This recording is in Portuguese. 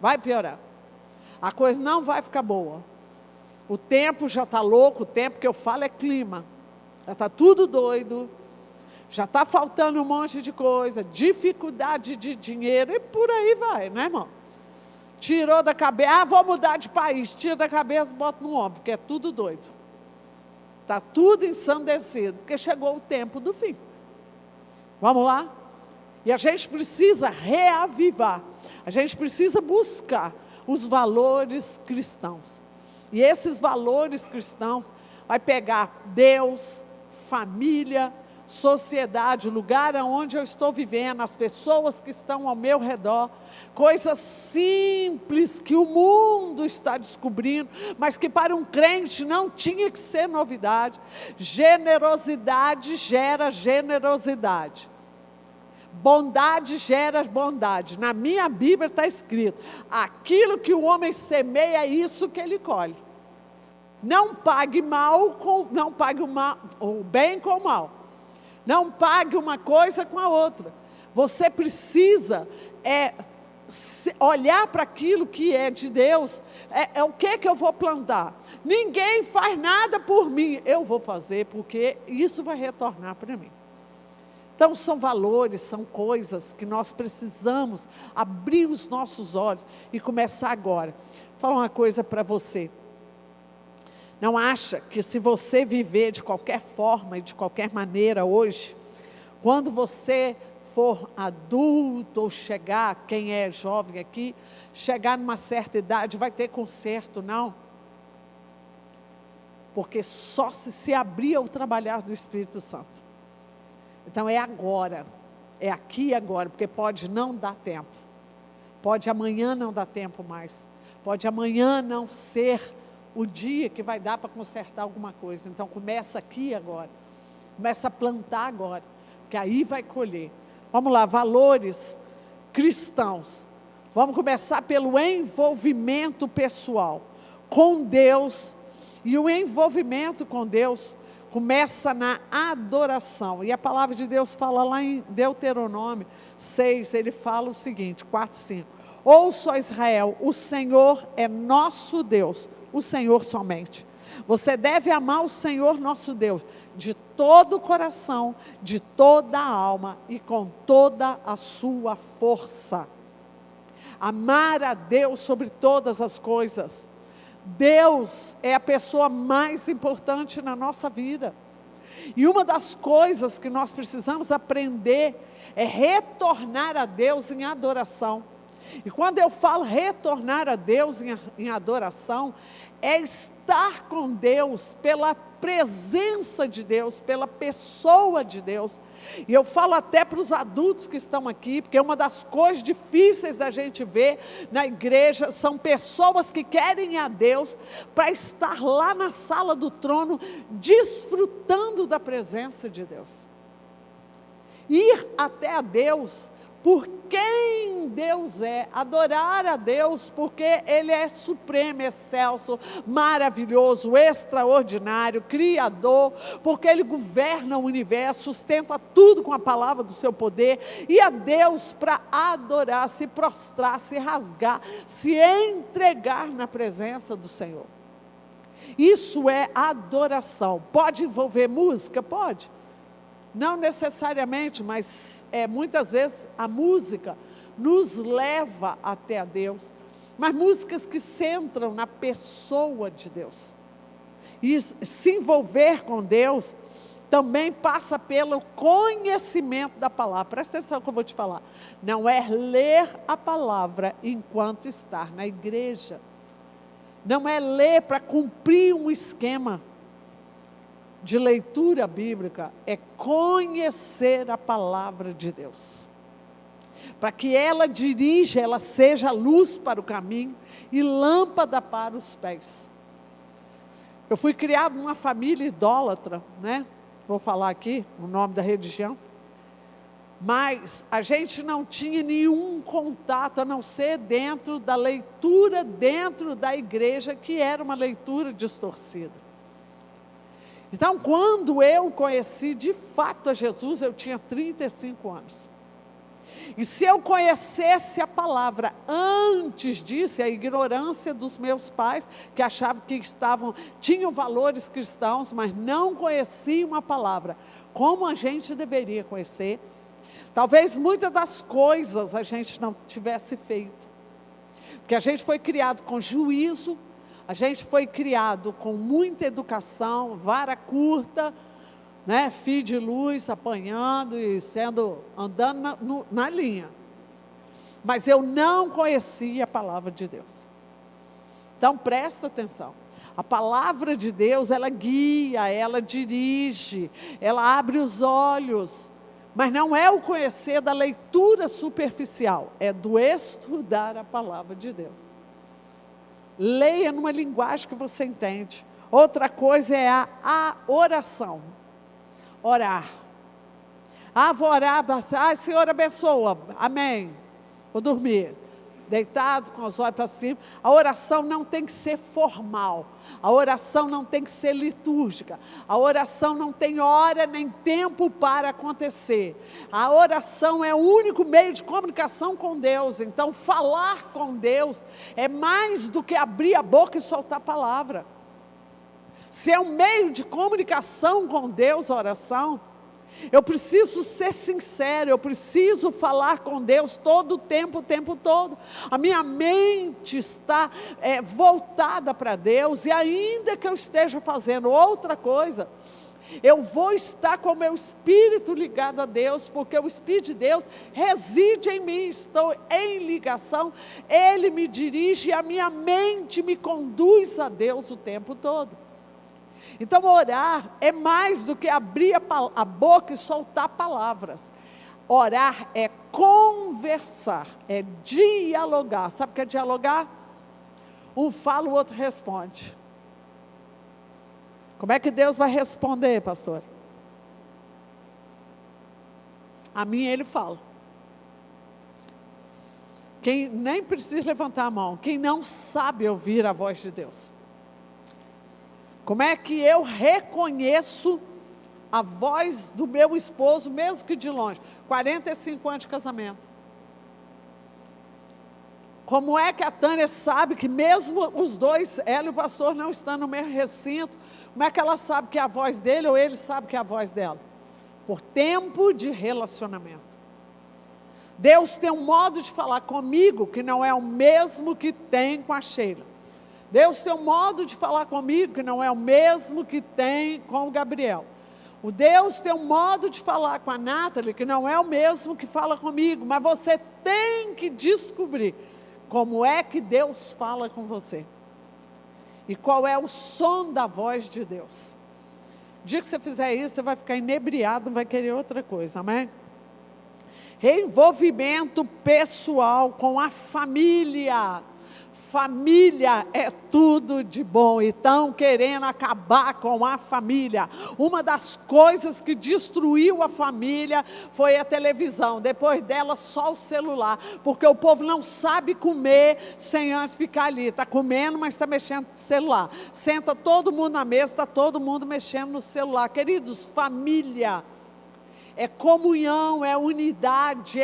vai piorar. A coisa não vai ficar boa. O tempo já está louco, o tempo que eu falo é clima. Já está tudo doido, já está faltando um monte de coisa, dificuldade de dinheiro e por aí vai, né, irmão? Tirou da cabeça, vou mudar de país, tira da cabeça, bota no ombro, porque é tudo doido. Está tudo ensandecido, porque chegou o tempo do fim. Vamos lá? E a gente precisa reavivar, a gente precisa buscar os valores cristãos. E esses valores cristãos vai pegar Deus, família, sociedade, o lugar onde eu estou vivendo, as pessoas que estão ao meu redor, coisas simples que o mundo está descobrindo, mas que para um crente não tinha que ser novidade. Generosidade gera generosidade. Bondade gera bondade. Na minha Bíblia está escrito: aquilo que o homem semeia é isso que ele colhe. Não pague o bem com o mal. Não pague uma coisa com a outra. Você precisa olhar para aquilo que é de Deus. O que eu vou plantar? Ninguém faz nada por mim. Eu vou fazer porque isso vai retornar para mim. Então são valores, são coisas que nós precisamos abrir os nossos olhos e começar agora. Vou falar uma coisa para você. Não acha que se você viver de qualquer forma e de qualquer maneira hoje, quando você for adulto ou chegar, quem é jovem aqui, chegar numa certa idade, vai ter conserto, não. Porque só se abrir ao trabalhar do Espírito Santo. Então é agora, é aqui e agora, porque pode não dar tempo. Pode amanhã não dar tempo mais. Pode amanhã não ser o dia que vai dar para consertar alguma coisa. Então começa aqui agora. Começa a plantar agora, porque aí vai colher. Vamos lá, valores cristãos. Vamos começar pelo envolvimento pessoal com Deus. E o envolvimento com Deus começa na adoração. E a palavra de Deus fala lá em Deuteronômio 6, ele fala o seguinte, 4, 5. Ouça, ó Israel, o Senhor é nosso Deus, o Senhor somente. Você deve amar o Senhor nosso Deus de todo o coração, de toda a alma e com toda a sua força. Amar a Deus sobre todas as coisas. Deus é a pessoa mais importante na nossa vida. E uma das coisas que nós precisamos aprender é retornar a Deus em adoração. E quando eu falo retornar a Deus em adoração, é estar com Deus, pela presença de Deus, pela pessoa de Deus. E eu falo até para os adultos que estão aqui, porque uma das coisas difíceis da gente ver na igreja, são pessoas que querem a Deus, para estar lá na sala do trono, desfrutando da presença de Deus. Ir até a Deus, por quem Deus é, adorar a Deus, porque Ele é supremo, excelso, maravilhoso, extraordinário, criador, porque Ele governa o universo, sustenta tudo com a palavra do seu poder, e a Deus para adorar, se prostrar, se rasgar, se entregar na presença do Senhor. Isso é adoração. Pode envolver música? Pode. Não necessariamente, mas muitas vezes a música nos leva até a Deus. Mas músicas que centram na pessoa de Deus. E se envolver com Deus também passa pelo conhecimento da palavra. Presta atenção que eu vou te falar. Não é ler a palavra enquanto estar na igreja. Não é ler para cumprir um esquema de leitura bíblica, é conhecer a palavra de Deus, para que ela dirija, ela seja luz para o caminho e lâmpada para os pés. Eu fui criado numa família idólatra, né? Vou falar aqui o nome da religião, mas a gente não tinha nenhum contato, a não ser dentro da leitura, dentro da igreja, que era uma leitura distorcida. Então, quando eu conheci de fato a Jesus, eu tinha 35 anos. E se eu conhecesse a palavra antes disso, a ignorância dos meus pais, que achavam que tinham valores cristãos, mas não conheciam a palavra, como a gente deveria conhecer, talvez muitas das coisas a gente não tivesse feito. Porque a gente foi criado com juízo, a gente foi criado com muita educação, vara curta, né, fio de luz, apanhando e andando na linha. Mas eu não conhecia a palavra de Deus. Então presta atenção. A palavra de Deus, ela guia, ela dirige, ela abre os olhos. Mas não é o conhecer da leitura superficial, é do estudar a palavra de Deus. Leia numa linguagem que você entende. Outra coisa é a oração. Orar. Vou orar, Senhor abençoa, amém. Vou dormir, deitado com os olhos para cima. A oração não tem que ser formal, a oração não tem que ser litúrgica, a oração não tem hora nem tempo para acontecer. A oração é o único meio de comunicação com Deus. Então falar com Deus é mais do que abrir a boca e soltar a palavra. Se é um meio de comunicação com Deus, a oração, eu preciso ser sincero, eu preciso falar com Deus todo o tempo todo. A minha mente está voltada para Deus, e ainda que eu esteja fazendo outra coisa, eu vou estar com o meu espírito ligado a Deus, porque o Espírito de Deus reside em mim, estou em ligação, Ele me dirige e a minha mente me conduz a Deus o tempo todo. Então orar é mais do que abrir a boca e soltar palavras. Orar é conversar, é dialogar. Sabe o que é dialogar? Um fala, o outro responde. Como é que Deus vai responder, pastor? A mim ele fala. Quem nem precisa levantar a mão, quem não sabe ouvir a voz de Deus. Como é que eu reconheço a voz do meu esposo, mesmo que de longe? 45 anos de casamento. Como é que a Tânia sabe que mesmo os dois, ela e o pastor, não estão no mesmo recinto, como é que ela sabe que é a voz dele ou ele sabe que é a voz dela? Por tempo de relacionamento. Deus tem um modo de falar comigo que não é o mesmo que tem com a Sheila. Deus tem um modo de falar comigo que não é o mesmo que tem com o Gabriel. O Deus tem um modo de falar com a Nathalie que não é o mesmo que fala comigo. Mas você tem que descobrir como é que Deus fala com você. E qual é o som da voz de Deus. O dia que você fizer isso, você vai ficar inebriado, não vai querer outra coisa, amém? Envolvimento pessoal com a família. Família é tudo de bom, e estão querendo acabar com a família. Uma das coisas que destruiu a família foi a televisão, depois dela só o celular, porque o povo não sabe comer sem antes ficar ali, está comendo, mas está mexendo no celular. Senta todo mundo na mesa, está todo mundo mexendo no celular. Queridos, família é comunhão, é unidade,